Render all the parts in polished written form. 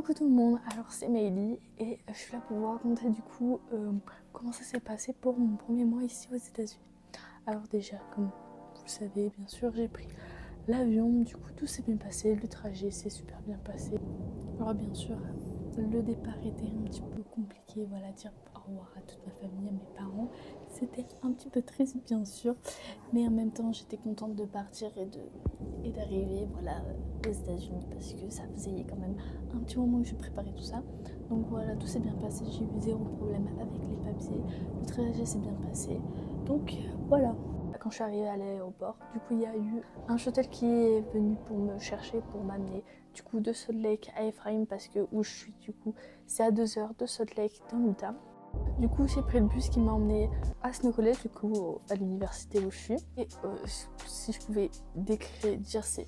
Coucou tout le monde, alors c'est Maëlie et je suis là pour vous raconter du coup comment ça s'est passé pour mon premier mois ici aux États-Unis. Alors déjà, comme vous le savez bien sûr, j'ai pris l'avion, du coup tout s'est bien passé, le trajet s'est super bien passé. Alors bien sûr, le départ était un petit peu compliqué, voilà, dire au revoir à toute ma famille, à mes parents. C'était un petit peu triste bien sûr, mais en même temps j'étais contente de partir et d'arriver voilà, aux États-Unis parce que ça faisait quand même un petit moment que je préparais tout ça. Donc voilà, tout s'est bien passé, j'ai eu zéro problème avec les papiers, le trajet s'est bien passé. Donc voilà. Quand je suis arrivée à l'aéroport, du coup il y a eu un shuttle qui est venu pour me chercher, pour m'amener du coup de Salt Lake à Ephraim parce que où je suis du coup c'est à 2 heures de Salt Lake dans l'Utah. Du coup j'ai pris le bus qui m'a emmené à Snow College, du coup à l'université où je suis. Et si je pouvais dire c'est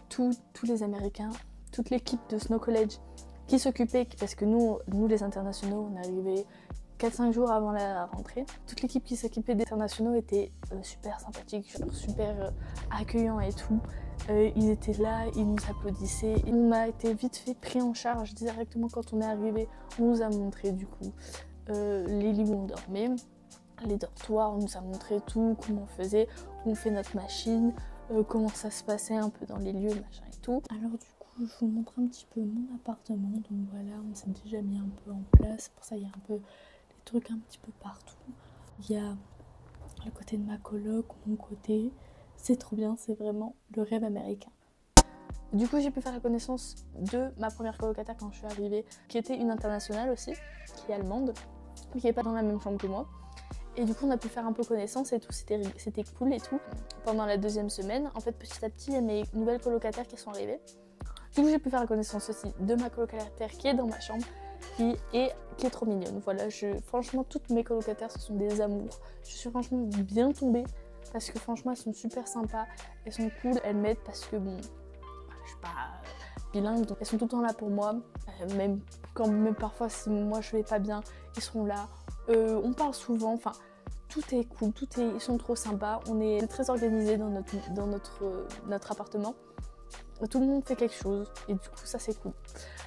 tous les Américains, toute l'équipe de Snow College qui s'occupait, parce que nous les internationaux on est arrivés 4-5 jours avant la rentrée. Toute l'équipe qui s'occupait des internationaux était super sympathique, super accueillant et tout. Ils étaient là, ils nous applaudissaient. On a été vite fait pris en charge directement quand on est arrivé. On nous a montré du coup les lits où on dormait, les dortoirs, on nous a montré tout, comment on faisait, où on fait notre machine, comment ça se passait un peu dans les lieux, machin et tout. Alors du coup, je vous montre un petit peu mon appartement. Donc voilà, on s'est déjà mis un peu en place. Pour ça, il y a un peu trucs un petit peu partout. Il y a le côté de ma coloc, mon côté. C'est trop bien, c'est vraiment le rêve américain. Du coup, j'ai pu faire la connaissance de ma première colocataire quand je suis arrivée, qui était une internationale aussi, qui est allemande, qui n'est pas dans la même chambre que moi. Et du coup, on a pu faire un peu connaissance et tout, c'était cool et tout. Pendant la deuxième semaine, en fait, petit à petit, il y a mes nouvelles colocataires qui sont arrivées. Du coup, j'ai pu faire la connaissance aussi de ma colocataire qui est dans ma chambre, qui est trop mignonne. Voilà, franchement, toutes mes colocataires, ce sont des amours. Je suis franchement bien tombée parce que franchement, elles sont super sympas, elles sont cool, elles m'aident parce que bon, je suis pas bilingue, donc elles sont tout le temps là pour moi. Même parfois, si moi je vais pas bien, ils seront là. On parle souvent, enfin, tout est cool, ils sont trop sympas. On est très organisés dans notre appartement. Tout le monde fait quelque chose et du coup ça c'est cool.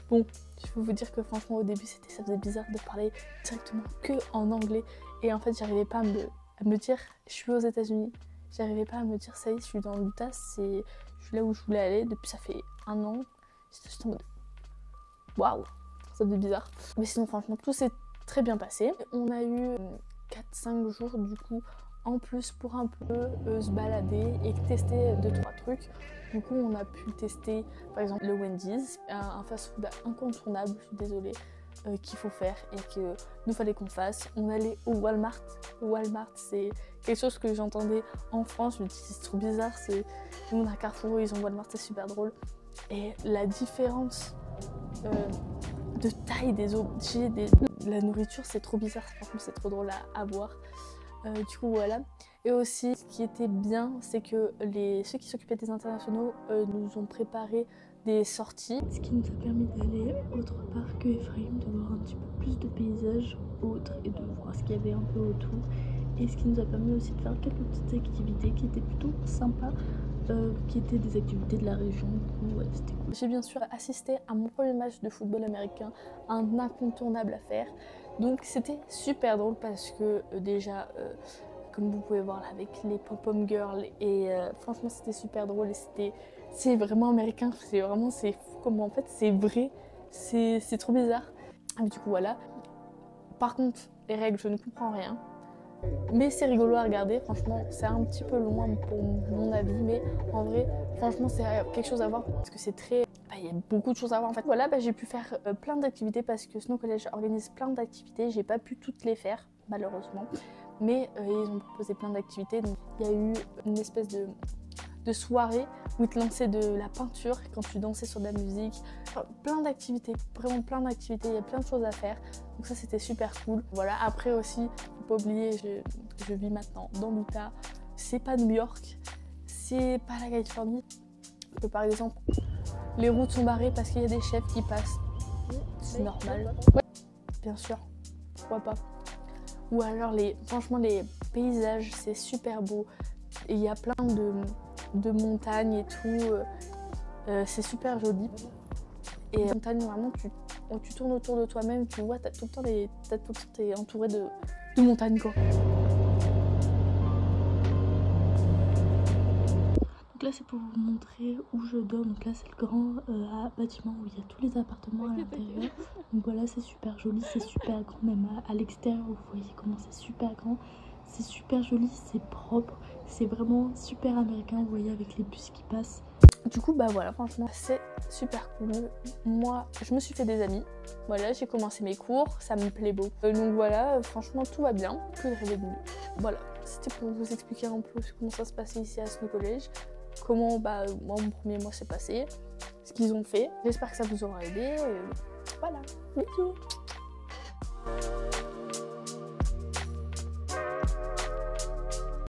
Bon, je peux vous dire que franchement au début ça faisait bizarre de parler directement que en anglais et en fait j'arrivais pas à me dire je suis aux États-Unis. J'arrivais pas à me dire ça y est, je suis dans l'Utah, je suis là où je voulais aller depuis ça fait 1 an. J'étais juste en mode waouh, ça faisait bizarre. Mais sinon franchement tout s'est très bien passé. On a eu 4-5 jours du coup en plus pour un peu se balader et tester 2-3 trucs. Du coup, on a pu tester par exemple le Wendy's, un fast-food incontournable, je suis désolée, qu'il faut faire et qu'il nous fallait qu'on fasse. On allait au Walmart. Walmart, c'est quelque chose que j'entendais en France. Je me dis, c'est trop bizarre. Nous, on a Carrefour, ils ont Walmart, c'est super drôle. Et la différence de taille des objets, de la nourriture, c'est trop bizarre. Franchement, c'est trop drôle à voir. Du coup, voilà. Et aussi, ce qui était bien, c'est que ceux qui s'occupaient des internationaux nous ont préparé des sorties. Ce qui nous a permis d'aller autre part que Ephraim, de voir un petit peu plus de paysages autres et de voir ce qu'il y avait un peu autour. Et ce qui nous a permis aussi de faire quelques petites activités qui étaient plutôt sympas, qui étaient des activités de la région. Du coup, ouais, c'était cool. J'ai bien sûr assisté à mon premier match de football américain, un incontournable à faire. Donc c'était super drôle parce que déjà... comme vous pouvez voir là, avec les pop-up girls et franchement c'était super drôle et c'est vraiment américain, c'est fou comme en fait c'est vrai, c'est trop bizarre. Mais du coup voilà. Par contre les règles je ne comprends rien, mais c'est rigolo à regarder, franchement c'est un petit peu loin pour mon avis, mais en vrai franchement c'est quelque chose à voir parce que c'est très... il y a beaucoup de choses à voir en fait. Voilà, j'ai pu faire plein d'activités parce que Snow College organise plein d'activités, j'ai pas pu toutes les faire malheureusement. Mais ils ont proposé plein d'activités. Donc il y a eu une espèce de soirée où ils te lançaient de la peinture quand tu dansais sur de la musique. Enfin, plein d'activités, vraiment plein d'activités, il y a plein de choses à faire. Donc ça c'était super cool. Voilà, après aussi, faut pas oublier, je vis maintenant dans l'Utah. C'est pas New York, c'est pas la Californie. Par exemple, les routes sont barrées parce qu'il y a des chefs qui passent. C'est normal. Ouais, bien sûr, pourquoi pas. Ou alors franchement les paysages c'est super beau et il y a plein de montagnes et tout, c'est super joli. Et montagne, vraiment, tu tournes autour de toi-même, tu vois, t'es entouré de montagnes, quoi. Donc là, c'est pour vous montrer où je dors. Donc là, c'est le grand bâtiment où il y a tous les appartements à l'intérieur. Donc voilà, c'est super joli, c'est super grand. Même à l'extérieur, vous voyez comment c'est super grand. C'est super joli, c'est propre. C'est vraiment super américain, vous voyez, avec les bus qui passent. Du coup, bah voilà, franchement, c'est super cool. Moi, je me suis fait des amis. Voilà, j'ai commencé mes cours, ça me plaît beaucoup. Donc voilà, franchement, tout va bien. Que de rêver de mieux. Voilà, c'était pour vous expliquer un peu comment ça se passait ici à Snow College. Comment moi, mon premier mois s'est passé, ce qu'ils ont fait. J'espère que ça vous aura aidé. Voilà, bisous.